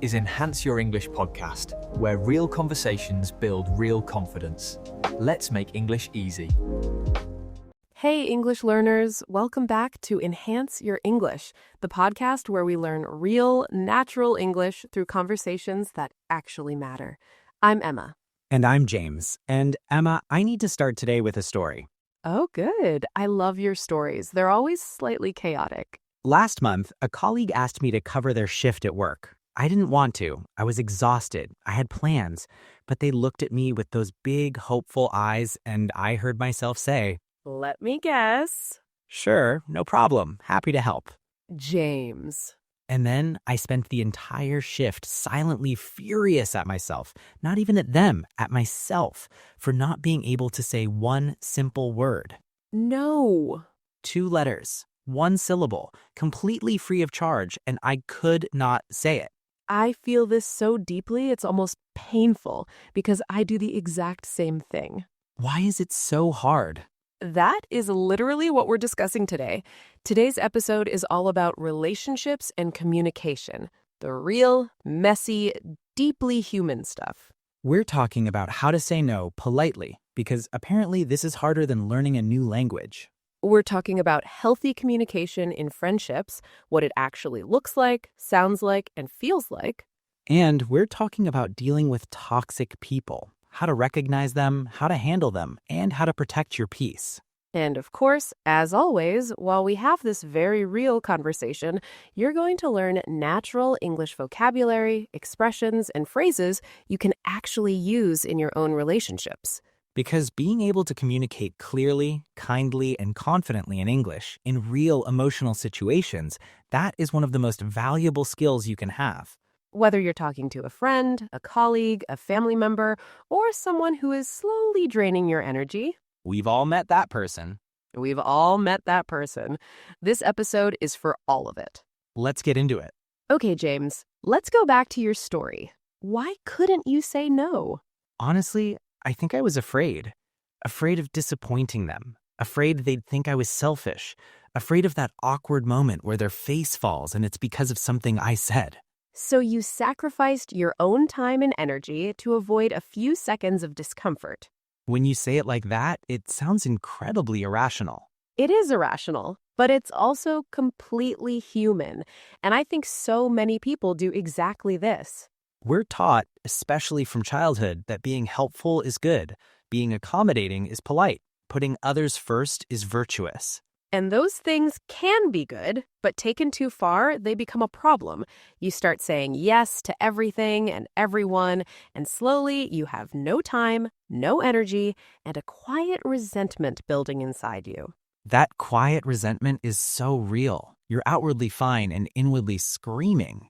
is Enhance Your English podcast, where real conversations build real confidence. Let's make English easy. Hey, English learners, welcome back to Enhance Your English, the podcast where we learn real, natural English through conversations that actually matter. I'm Emma. And I'm James. And Emma, I need to start today with a story. Oh, good. I love your stories. They're always slightly chaotic. Last month, a colleague asked me to cover their shift at work. I didn't want to. I was exhausted. I had plans. But they looked at me with those big, hopeful eyes, and I heard myself say, Let me guess. "Sure, no problem. Happy to help." James. And then I spent the entire shift silently furious at myself, not even at them, at myself, for not being able to say one simple word. No. 2 letters, 1 syllable, completely free of charge, and I could not say it. I feel this so deeply, it's almost painful because I do the exact same thing. Why is it so hard? That is literally what we're discussing today. Today's episode is all about relationships and communication. The real, messy, deeply human stuff. We're talking about how to say no politely, because apparently this is harder than learning a new language. We're talking about healthy communication in friendships, what it actually looks like, sounds like, and feels like. And we're talking about dealing with toxic people, how to recognize them, how to handle them, and how to protect your peace. And of course, as always, while we have this very real conversation, you're going to learn natural English vocabulary, expressions, and phrases you can actually use in your own relationships. Because being able to communicate clearly, kindly, and confidently in English in real emotional situations, that is one of the most valuable skills you can have. Whether you're talking to a friend, a colleague, a family member, or someone who is slowly draining your energy, We've all met that person. we've all met that person. This episode is for all of it. Let's get into it. Okay, James, let's go back to your story. Why couldn't you say no? Honestly, I think I was afraid. Afraid of disappointing them. Afraid they'd think I was selfish. Afraid of that awkward moment where their face falls and it's because of something I said. So you sacrificed your own time and energy to avoid a few seconds of discomfort. When you say it like that, it sounds incredibly irrational. It is irrational, but it's also completely human. And I think so many people do exactly this. We're taught, especially from childhood, that being helpful is good, being accommodating is polite, putting others first is virtuous. And those things can be good, but taken too far, they become a problem. You start saying yes to everything and everyone, and slowly you have no time, no energy, and a quiet resentment building inside you. That quiet resentment is so real. You're outwardly fine and inwardly screaming.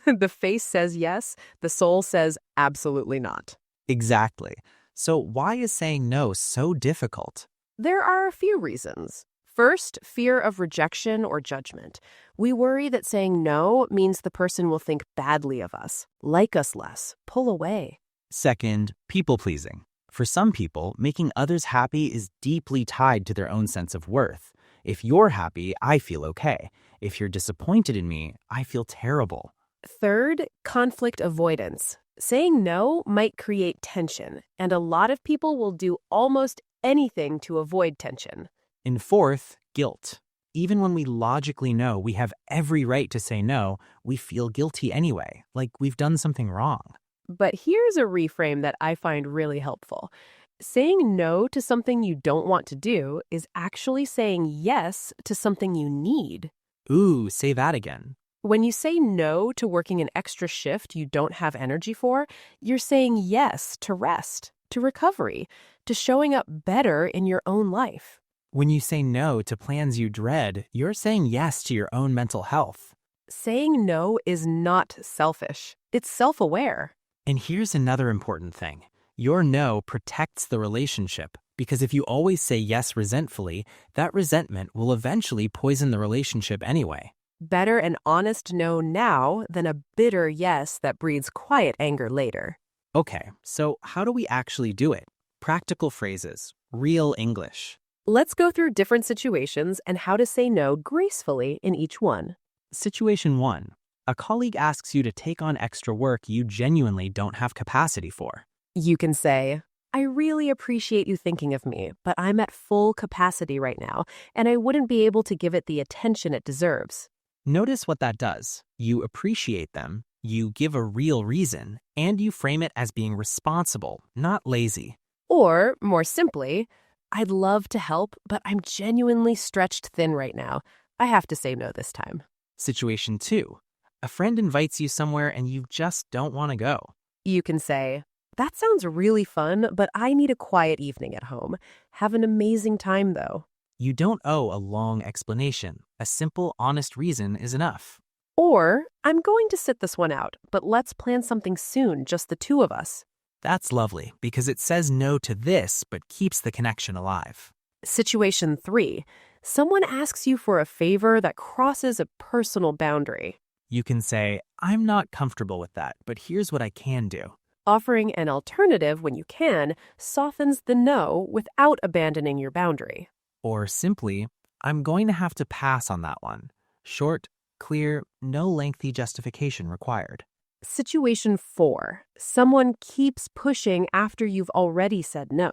The face says yes, the soul says absolutely not. Exactly. So why is saying no so difficult? There are a few reasons. First, fear of rejection or judgment. We worry that saying no means the person will think badly of us, like us less, pull away. Second, people-pleasing. For some people, making others happy is deeply tied to their own sense of worth. If you're happy, I feel okay. If you're disappointed in me, I feel terrible. Third, conflict avoidance. Saying no might create tension, and a lot of people will do almost anything to avoid tension. And fourth, guilt. Even when we logically know we have every right to say no, we feel guilty anyway, like we've done something wrong. But here's a reframe that I find really helpful. Saying no to something you don't want to do is actually saying yes to something you need. Ooh, say that again. When you say no to working an extra shift you don't have energy for, you're saying yes to rest, to recovery, to showing up better in your own life. When you say no to plans you dread, you're saying yes to your own mental health. Saying no is not selfish. It's self-aware. And here's another important thing. Your no protects the relationship, because if you always say yes resentfully, that resentment will eventually poison the relationship anyway. Better an honest no now than a bitter yes that breeds quiet anger later. Okay, so how do we actually do it? Practical phrases, real English. Let's go through different situations and how to say no gracefully in each one. Situation 1. A colleague asks you to take on extra work you genuinely don't have capacity for. You can say, I really appreciate you thinking of me, but I'm at full capacity right now, and I wouldn't be able to give it the attention it deserves. Notice what that does. You appreciate them, you give a real reason, and you frame it as being responsible, not lazy. Or, more simply, I'd love to help, but I'm genuinely stretched thin right now. I have to say no this time. Situation 2. A friend invites you somewhere and you just don't want to go. You can say, that sounds really fun, but I need a quiet evening at home. Have an amazing time, though. You don't owe a long explanation. A simple, honest reason is enough. Or, I'm going to sit this one out, but let's plan something soon, just the two of us. That's lovely because it says no to this but keeps the connection alive. Situation 3. Someone asks you for a favor that crosses a personal boundary. You can say, I'm not comfortable with that, but here's what I can do. Offering an alternative when you can softens the no without abandoning your boundary. Or simply, I'm going to have to pass on that one. Short, clear, no lengthy justification required. Situation 4. Someone keeps pushing after you've already said no.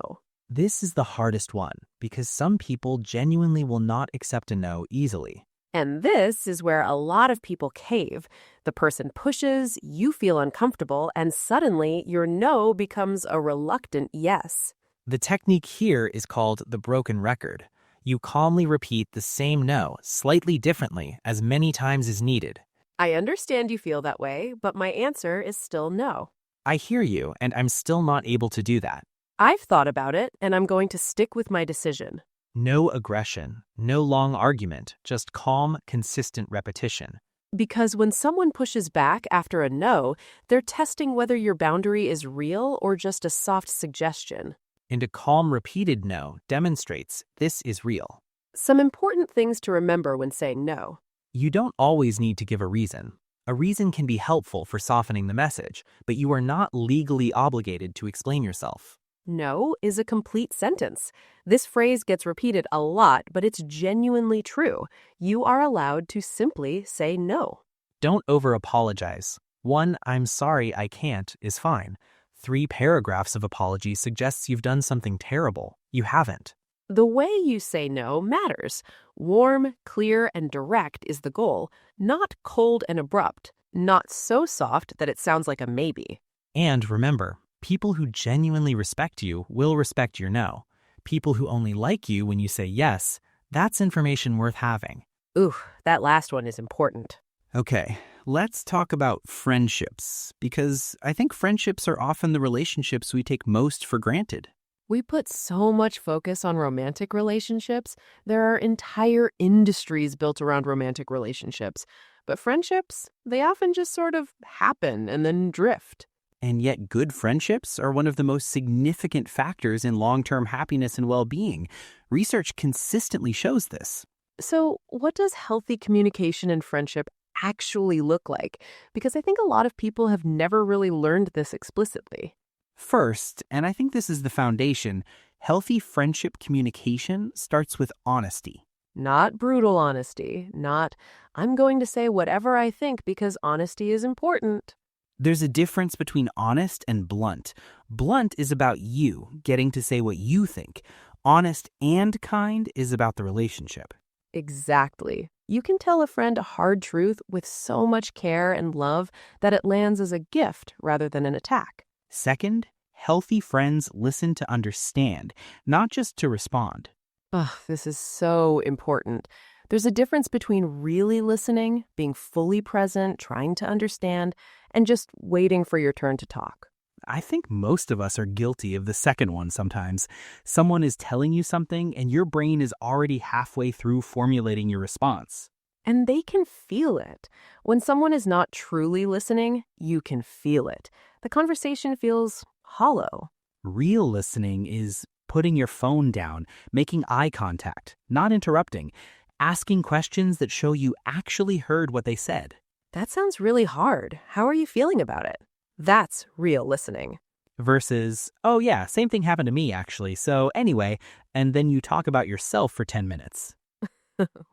This is the hardest one because some people genuinely will not accept a no easily. And this is where a lot of people cave. The person pushes, you feel uncomfortable, and suddenly your no becomes a reluctant yes. The technique here is called the broken record. You calmly repeat the same no, slightly differently, as many times as needed. I understand you feel that way, but my answer is still no. I hear you, and I'm still not able to do that. I've thought about it, and I'm going to stick with my decision. No aggression, no long argument, just calm, consistent repetition. Because when someone pushes back after a no, they're testing whether your boundary is real or just a soft suggestion. And a calm, repeated no demonstrates this is real. Some important things to remember when saying no. You don't always need to give a reason. A reason can be helpful for softening the message, but you are not legally obligated to explain yourself. No is a complete sentence. This phrase gets repeated a lot, but it's genuinely true. You are allowed to simply say no. Don't over-apologize. One, I'm sorry, I can't, is fine. 3 paragraphs of apology suggests you've done something terrible. You haven't. The way you say no matters. Warm, clear, and direct is the goal, not cold and abrupt, not so soft that it sounds like a maybe. And remember, people who genuinely respect you will respect your no. People who only like you when you say yes, that's information worth having. Ooh, that last one is important. Okay, let's talk about friendships, because I think friendships are often the relationships we take most for granted. We put so much focus on romantic relationships. There are entire industries built around romantic relationships. But friendships, they often just sort of happen and then drift. And yet good friendships are one of the most significant factors in long-term happiness and well-being. Research consistently shows this. So what does healthy communication and friendship actually look like? Because I think a lot of people have never really learned this explicitly. First, and I think this is the foundation, healthy friendship communication starts with honesty. Not brutal honesty, not, I'm going to say whatever I think because honesty is important. There's a difference between honest and blunt. Blunt is about you getting to say what you think. Honest and kind is about the relationship. Exactly. You can tell a friend a hard truth with so much care and love that it lands as a gift rather than an attack. Second, healthy friends listen to understand, not just to respond. Ugh, this is so important. There's a difference between really listening, being fully present, trying to understand, and just waiting for your turn to talk. I think most of us are guilty of the second one sometimes. Someone is telling you something and your brain is already halfway through formulating your response. And they can feel it. When someone is not truly listening, you can feel it. The conversation feels hollow. Real listening is putting your phone down, making eye contact, not interrupting, asking questions that show you actually heard what they said. That sounds really hard. How are you feeling about it? That's real listening. Versus, oh yeah, same thing happened to me actually, so anyway, and then you talk about yourself for 10 minutes.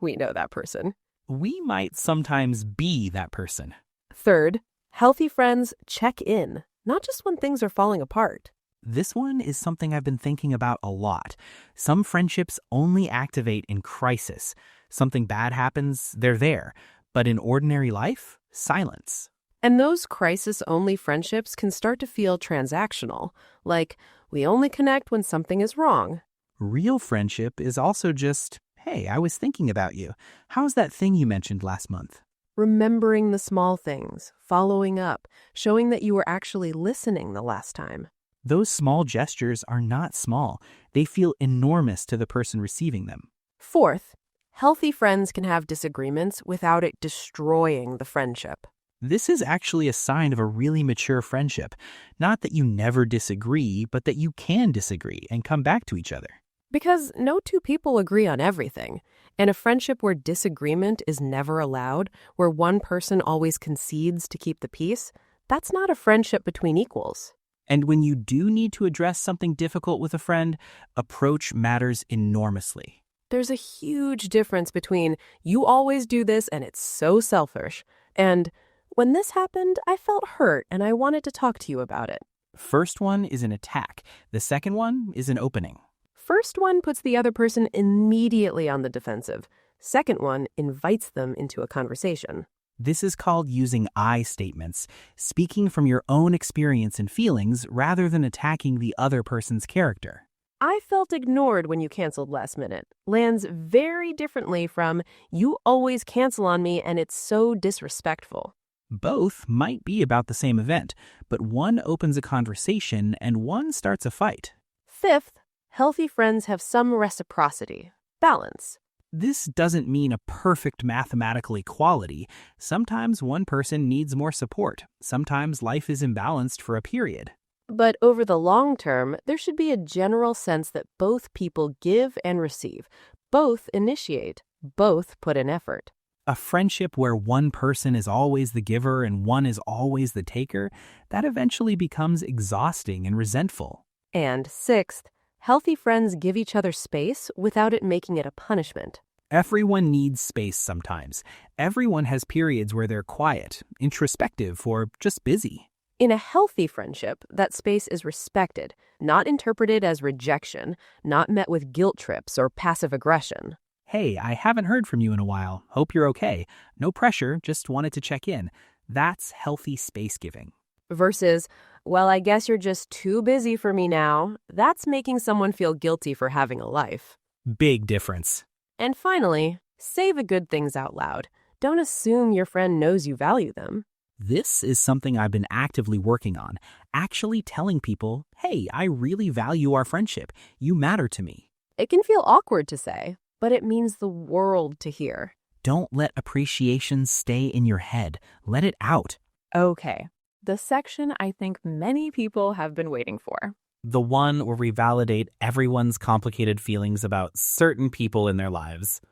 We know that person. We might sometimes be that person. Third, healthy friends check in, not just when things are falling apart. This one is something I've been thinking about a lot. Some friendships only activate in crisis. Something bad happens, they're there. But in ordinary life, silence. And those crisis-only friendships can start to feel transactional, like we only connect when something is wrong. Real friendship is also just, hey, I was thinking about you. How's that thing you mentioned last month? Remembering the small things, following up, showing that you were actually listening the last time. Those small gestures are not small. They feel enormous to the person receiving them. Fourth, healthy friends can have disagreements without it destroying the friendship. This is actually a sign of a really mature friendship. Not that you never disagree, but that you can disagree and come back to each other. Because no two people agree on everything. And a friendship where disagreement is never allowed, where one person always concedes to keep the peace, that's not a friendship between equals. And when you do need to address something difficult with a friend, approach matters enormously. There's a huge difference between you always do this and it's so selfish, and when this happened, I felt hurt and I wanted to talk to you about it. First one is an attack. The second one is an opening. First one puts the other person immediately on the defensive. Second one invites them into a conversation. This is called using I statements, speaking from your own experience and feelings rather than attacking the other person's character. I felt ignored when you canceled last minute lands very differently from you always cancel on me and it's so disrespectful. Both might be about the same event, but one opens a conversation and one starts a fight. Fifth, healthy friends have some reciprocity, balance. This doesn't mean a perfect mathematical equality. Sometimes one person needs more support. Sometimes life is imbalanced for a period. But over the long term, there should be a general sense that both people give and receive, both initiate, both put in effort. A friendship where one person is always the giver and one is always the taker, that eventually becomes exhausting and resentful. And sixth, healthy friends give each other space without it making it a punishment. Everyone needs space sometimes. Everyone has periods where they're quiet, introspective, or just busy. In a healthy friendship, that space is respected, not interpreted as rejection, not met with guilt trips or passive aggression. Hey, I haven't heard from you in a while. Hope you're okay. No pressure, just wanted to check in. That's healthy space giving. Versus, well, I guess you're just too busy for me now. That's making someone feel guilty for having a life. Big difference. And finally, say the good things out loud. Don't assume your friend knows you value them. This is something I've been actively working on. Actually telling people, hey, I really value our friendship. You matter to me. It can feel awkward to say, but it means the world to hear. Don't let appreciation stay in your head. Let it out. Okay, the section I think many people have been waiting for. The one where we validate everyone's complicated feelings about certain people in their lives.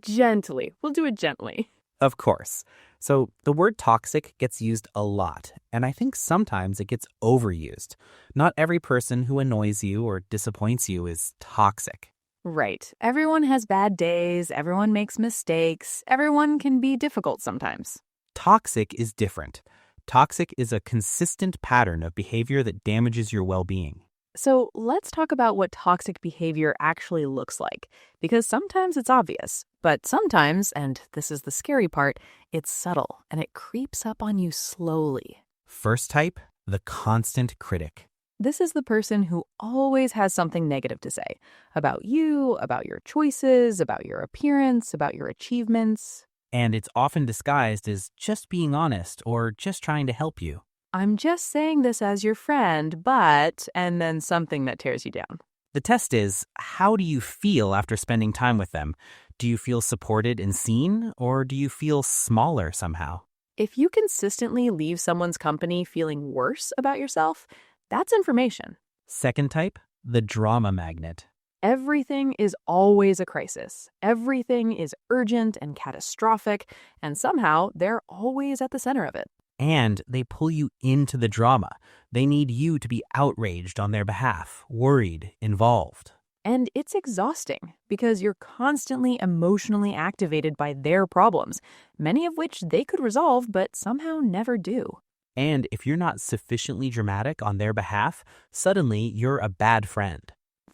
Gently. We'll do it gently. Of course. So the word toxic gets used a lot, and I think sometimes it gets overused. Not every person who annoys you or disappoints you is toxic. Right. Everyone has bad days. Everyone makes mistakes. Everyone can be difficult sometimes. Toxic is different. Toxic is a consistent pattern of behavior that damages your well-being. So let's talk about what toxic behavior actually looks like, because sometimes it's obvious, but sometimes, and this is the scary part, it's subtle and it creeps up on you slowly. First type, the constant critic. This is the person who always has something negative to say about you, about your choices, about your appearance, about your achievements. And it's often disguised as just being honest or just trying to help you. I'm just saying this as your friend, but, and then something that tears you down. The test is, how do you feel after spending time with them? Do you feel supported and seen, or do you feel smaller somehow? If you consistently leave someone's company feeling worse about yourself, that's information. Second type, the drama magnet. Everything is always a crisis. Everything is urgent and catastrophic, and somehow they're always at the center of it. And they pull you into the drama. They need you to be outraged on their behalf, worried, involved. And it's exhausting because you're constantly emotionally activated by their problems, many of which they could resolve but somehow never do. And if you're not sufficiently dramatic on their behalf, suddenly you're a bad friend.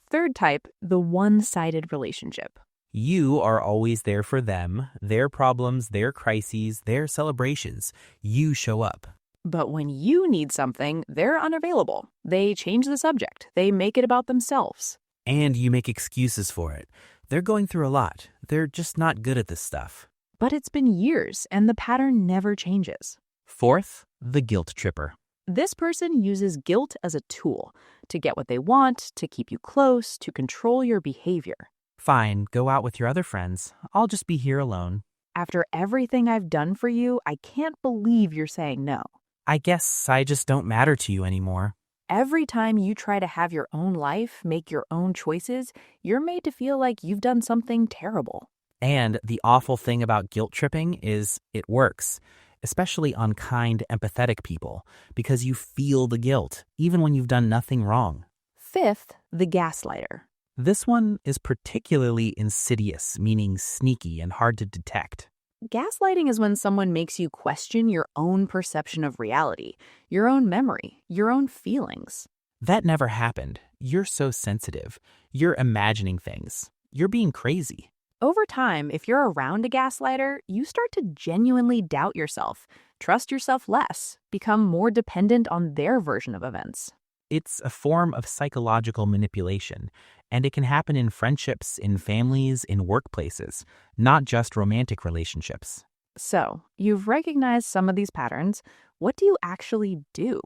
Third type, the one-sided relationship. You are always there for them, their problems, their crises, their celebrations. You show up. But when you need something, they're unavailable. They change the subject. They make it about themselves. And you make excuses for it. They're going through a lot. They're just not good at this stuff. But it's been years, and the pattern never changes. Fourth, the guilt tripper. This person uses guilt as a tool to get what they want, to keep you close, to control your behavior. Fine, go out with your other friends. I'll just be here alone. After everything I've done for you, I can't believe you're saying no. I guess I just don't matter to you anymore. Every time you try to have your own life, make your own choices, you're made to feel like you've done something terrible. And the awful thing about guilt tripping is it works, especially on kind, empathetic people, because you feel the guilt, even when you've done nothing wrong. Fifth, the gaslighter. This one is particularly insidious, meaning sneaky and hard to detect. Gaslighting is when someone makes you question your own perception of reality, your own memory, your own feelings. That never happened. You're so sensitive. You're imagining things. You're being crazy. Over time, if you're around a gaslighter, you start to genuinely doubt yourself, trust yourself less, become more dependent on their version of events. It's a form of psychological manipulation, and it can happen in friendships, in families, in workplaces, not just romantic relationships. So, you've recognized some of these patterns. What do you actually do?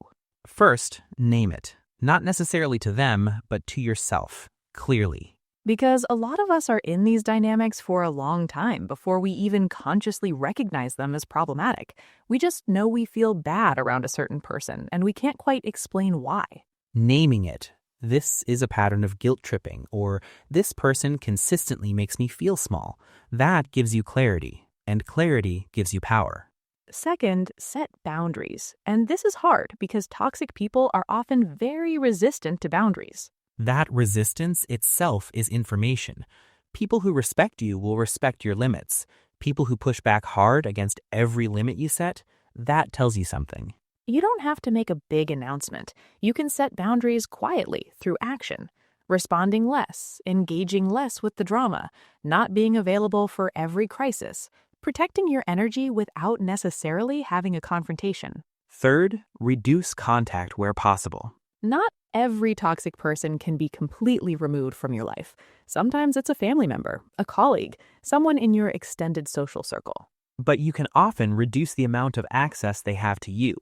First, name it. Not necessarily to them, but to yourself, clearly. Because a lot of us are in these dynamics for a long time before we even consciously recognize them as problematic. We just know we feel bad around a certain person, and we can't quite explain why. Naming it. This is a pattern of guilt tripping, or this person consistently makes me feel small. That gives you clarity, and clarity gives you power. Second, set boundaries. And this is hard because toxic people are often very resistant to boundaries. That resistance itself is information. People who respect you will respect your limits. People who push back hard against every limit you set, that tells you something. You don't have to make a big announcement. You can set boundaries quietly through action, responding less, engaging less with the drama, not being available for every crisis, protecting your energy without necessarily having a confrontation. Third, reduce contact where possible. Not every toxic person can be completely removed from your life. Sometimes it's a family member, a colleague, someone in your extended social circle. But you can often reduce the amount of access they have to you.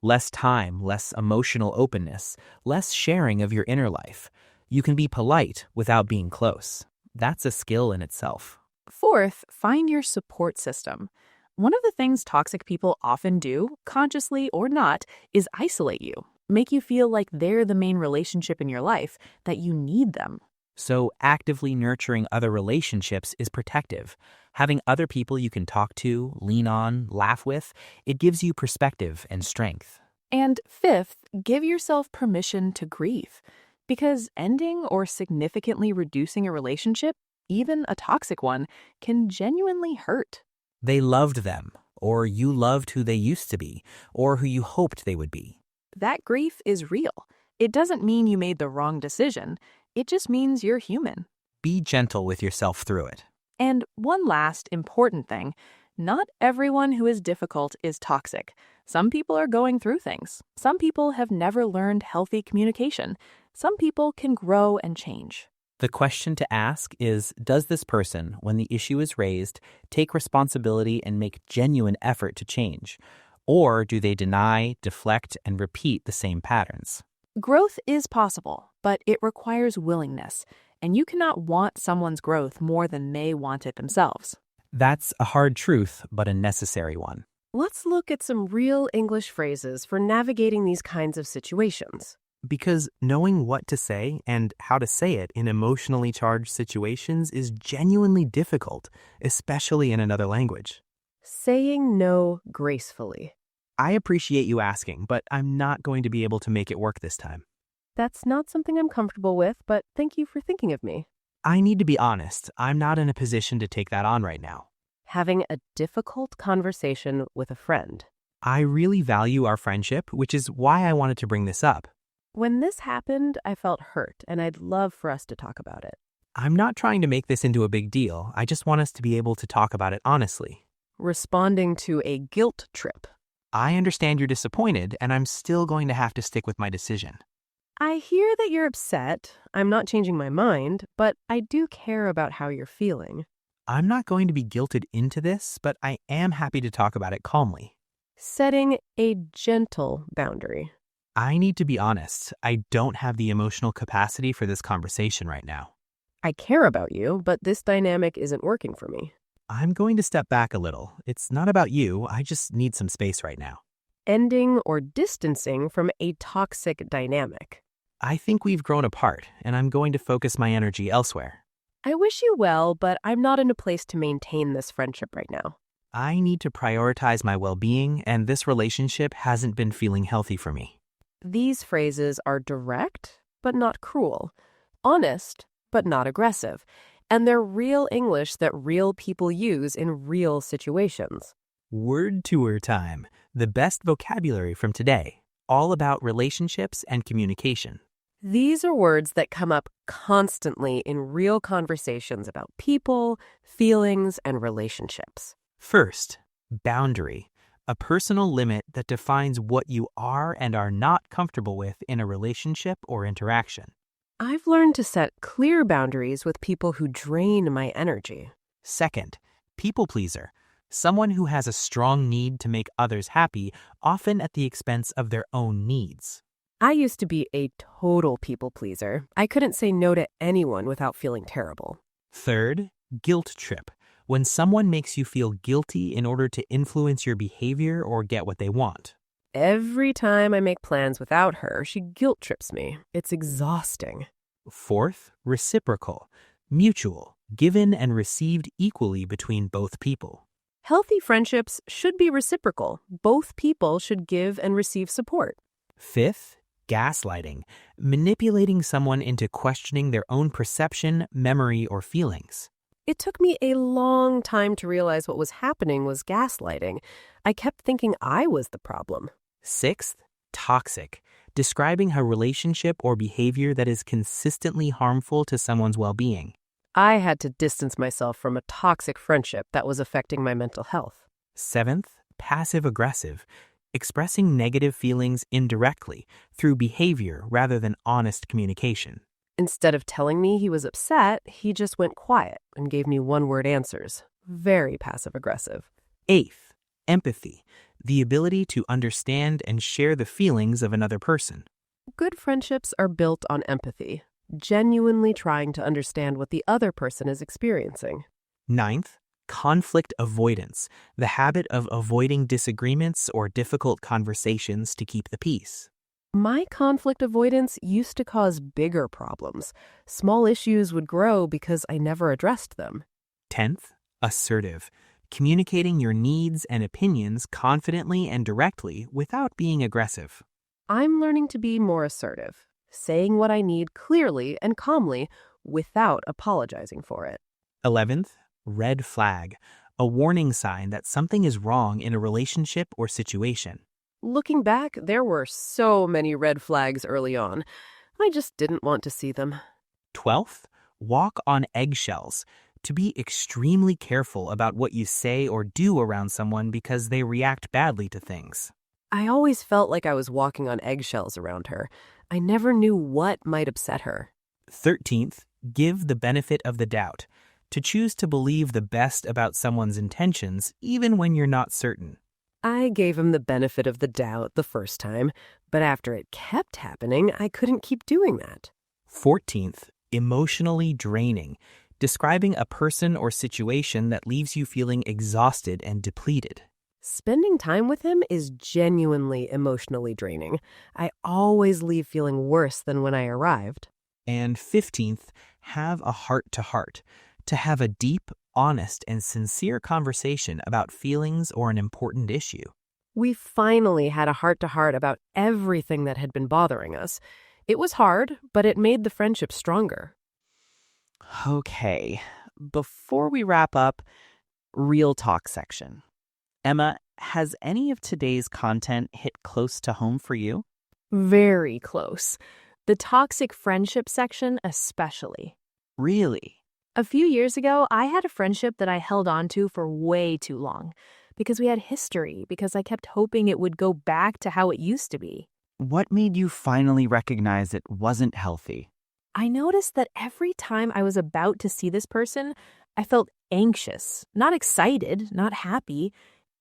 Less time, less emotional openness, less sharing of your inner life. You can be polite without being close. That's a skill in itself. Fourth, find your support system. One of the things toxic people often do, consciously or not, is isolate you, make you feel like they're the main relationship in your life, that you need them. So actively nurturing other relationships is protective. Having other people you can talk to, lean on, laugh with, it gives you perspective and strength. And fifth, give yourself permission to grieve. Because ending or significantly reducing a relationship, even a toxic one, can genuinely hurt. They loved them, or you loved who they used to be, or who you hoped they would be. That grief is real. It doesn't mean you made the wrong decision. It just means you're human. Be gentle with yourself through it. And one last important thing, not everyone who is difficult is toxic. Some people are going through things. Some people have never learned healthy communication. Some people can grow and change. The question to ask is, does this person, when the issue is raised, take responsibility and make genuine effort to change? Or do they deny, deflect, and repeat the same patterns? Growth is possible, but it requires willingness, and you cannot want someone's growth more than they want it themselves. That's a hard truth, but a necessary one. Let's look at some real English phrases for navigating these kinds of situations. Because knowing what to say and how to say it in emotionally charged situations is genuinely difficult, especially in another language. Saying no gracefully. I appreciate you asking, but I'm not going to be able to make it work this time. That's not something I'm comfortable with, but thank you for thinking of me. I need to be honest, I'm not in a position to take that on right now. Having a difficult conversation with a friend. I really value our friendship, which is why I wanted to bring this up. When this happened, I felt hurt, and I'd love for us to talk about it. I'm not trying to make this into a big deal. I just want us to be able to talk about it honestly. Responding to a guilt trip. I understand you're disappointed, and I'm still going to have to stick with my decision. I hear that you're upset. I'm not changing my mind, but I do care about how you're feeling. I'm not going to be guilted into this, but I am happy to talk about it calmly. Setting a gentle boundary. I need to be honest. I don't have the emotional capacity for this conversation right now. I care about you, but this dynamic isn't working for me. I'm going to step back a little. It's not about you. I just need some space right now. Ending or distancing from a toxic dynamic. I think we've grown apart, and I'm going to focus my energy elsewhere. I wish you well, but I'm not in a place to maintain this friendship right now. I need to prioritize my well-being, and this relationship hasn't been feeling healthy for me. These phrases are direct, but not cruel. Honest, but not aggressive. And they're real English that real people use in real situations. Word tour time, the best vocabulary from today, all about relationships and communication. These are words that come up constantly in real conversations about people, feelings, and relationships. First, boundary, a personal limit that defines what you are and are not comfortable with in a relationship or interaction. I've learned to set clear boundaries with people who drain my energy. Second, people pleaser, someone who has a strong need to make others happy, often at the expense of their own needs. I used to be a total people pleaser. I couldn't say no to anyone without feeling terrible. Third, guilt trip, when someone makes you feel guilty in order to influence your behavior or get what they want. Every time I make plans without her, she guilt trips me. It's exhausting. Fourth, reciprocal, mutual, given and received equally between both people. Healthy friendships should be reciprocal. Both people should give and receive support. Fifth, gaslighting, manipulating someone into questioning their own perception, memory, or feelings. It took me a long time to realize what was happening was gaslighting. I kept thinking I was the problem. Sixth, toxic, describing a relationship or behavior that is consistently harmful to someone's well-being. I had to distance myself from a toxic friendship that was affecting my mental health. Seventh, passive-aggressive, expressing negative feelings indirectly through behavior rather than honest communication. Instead of telling me he was upset, he just went quiet and gave me one-word answers. Very passive-aggressive. Eighth, empathy, the ability to understand and share the feelings of another person. Good friendships are built on empathy, genuinely trying to understand what the other person is experiencing. Ninth, conflict avoidance, the habit of avoiding disagreements or difficult conversations to keep the peace. My conflict avoidance used to cause bigger problems. Small issues would grow because I never addressed them. 10th, assertive, communicating your needs and opinions confidently and directly without being aggressive. I'm learning to be more assertive, saying what I need clearly and calmly without apologizing for it. 11th, red flag, a warning sign that something is wrong in a relationship or situation. Looking back, there were so many red flags early on. I just didn't want to see them. 12th, walk on eggshells, to be extremely careful about what you say or do around someone because they react badly to things. I always felt like I was walking on eggshells around her. I never knew what might upset her. 13th, give the benefit of the doubt, to choose to believe the best about someone's intentions even when you're not certain. I gave him the benefit of the doubt the first time, but after it kept happening, I couldn't keep doing that. 14th, emotionally draining, describing a person or situation that leaves you feeling exhausted and depleted. Spending time with him is genuinely emotionally draining. I always leave feeling worse than when I arrived. And 15th, have a heart-to-heart, to have a deep, honest, and sincere conversation about feelings or an important issue. We finally had a heart-to-heart about everything that had been bothering us. It was hard, but it made the friendship stronger. Okay, before we wrap up, real talk section. Emma, has any of today's content hit close to home for you? Very close. The toxic friendship section especially. Really? A few years ago, I had a friendship that I held on to for way too long because we had history, because I kept hoping it would go back to how it used to be. What made you finally recognize it wasn't healthy? I noticed that every time I was about to see this person, I felt anxious, not excited, not happy,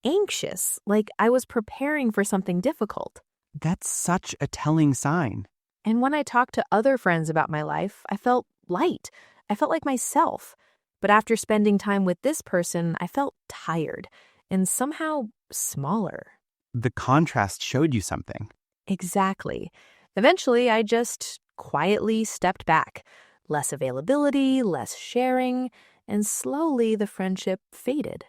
anxious, like I was preparing for something difficult. That's such a telling sign. And when I talked to other friends about my life, I felt light. I felt like myself. But after spending time with this person, I felt tired and somehow smaller. The contrast showed you something. Exactly. Eventually, I just quietly stepped back. Less availability, less sharing, and slowly the friendship faded.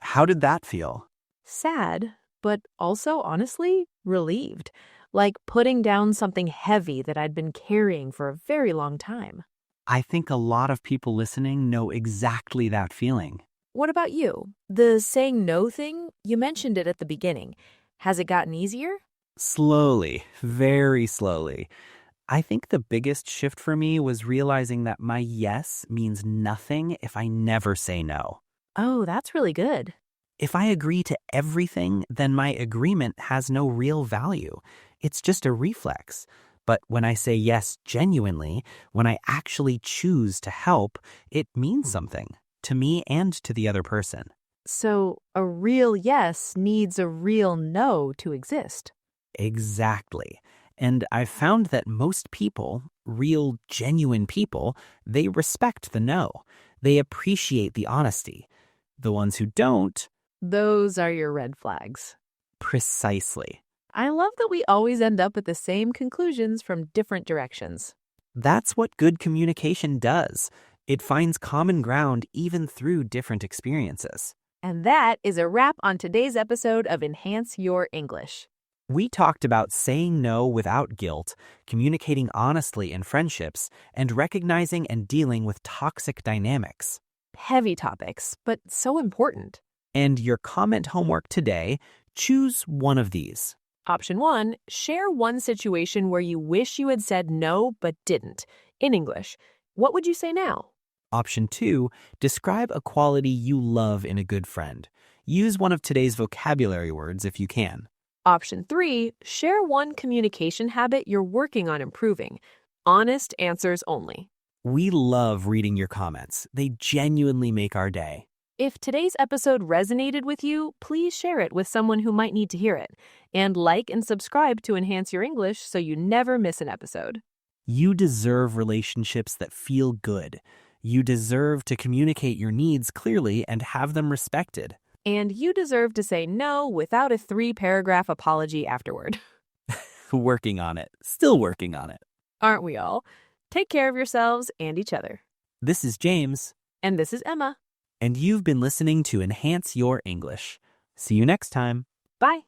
How did that feel? Sad, but also, honestly, relieved. Like putting down something heavy that I'd been carrying for a very long time. I think a lot of people listening know exactly that feeling. What about you? The saying no thing, you mentioned it at the beginning. Has it gotten easier? Slowly, very slowly. I think the biggest shift for me was realizing that my yes means nothing if I never say no. Oh, that's really good. If I agree to everything, then my agreement has no real value. It's just a reflex. But when I say yes genuinely, when I actually choose to help, it means something to me and to the other person. So a real yes needs a real no to exist. Exactly. And I've found that most people, real, genuine people, they respect the no. They appreciate the honesty. The ones who don't, Those are your red flags. precisely. I love that we always end up at the same conclusions from different directions. That's what good communication does. It finds common ground even through different experiences. And that is a wrap on today's episode of Enhance Your English. We talked about saying no without guilt, communicating honestly in friendships, and recognizing and dealing with toxic dynamics. Heavy topics, but so important. And your comment homework today, choose one of these. Option 1, share one situation where you wish you had said no but didn't. In English, what would you say now? Option 2, describe a quality you love in a good friend. Use one of today's vocabulary words if you can. Option 3, share one communication habit you're working on improving. Honest answers only. We love reading your comments. They genuinely make our day. If today's episode resonated with you, please share it with someone who might need to hear it. And like and subscribe to Enhance Your English so you never miss an episode. You deserve relationships that feel good. You deserve to communicate your needs clearly and have them respected. And you deserve to say no without a 3-paragraph apology afterward. Working on it. Still working on it. Aren't we all? Take care of yourselves and each other. This is James. And this is Emma. And you've been listening to Enhance Your English. See you next time. Bye.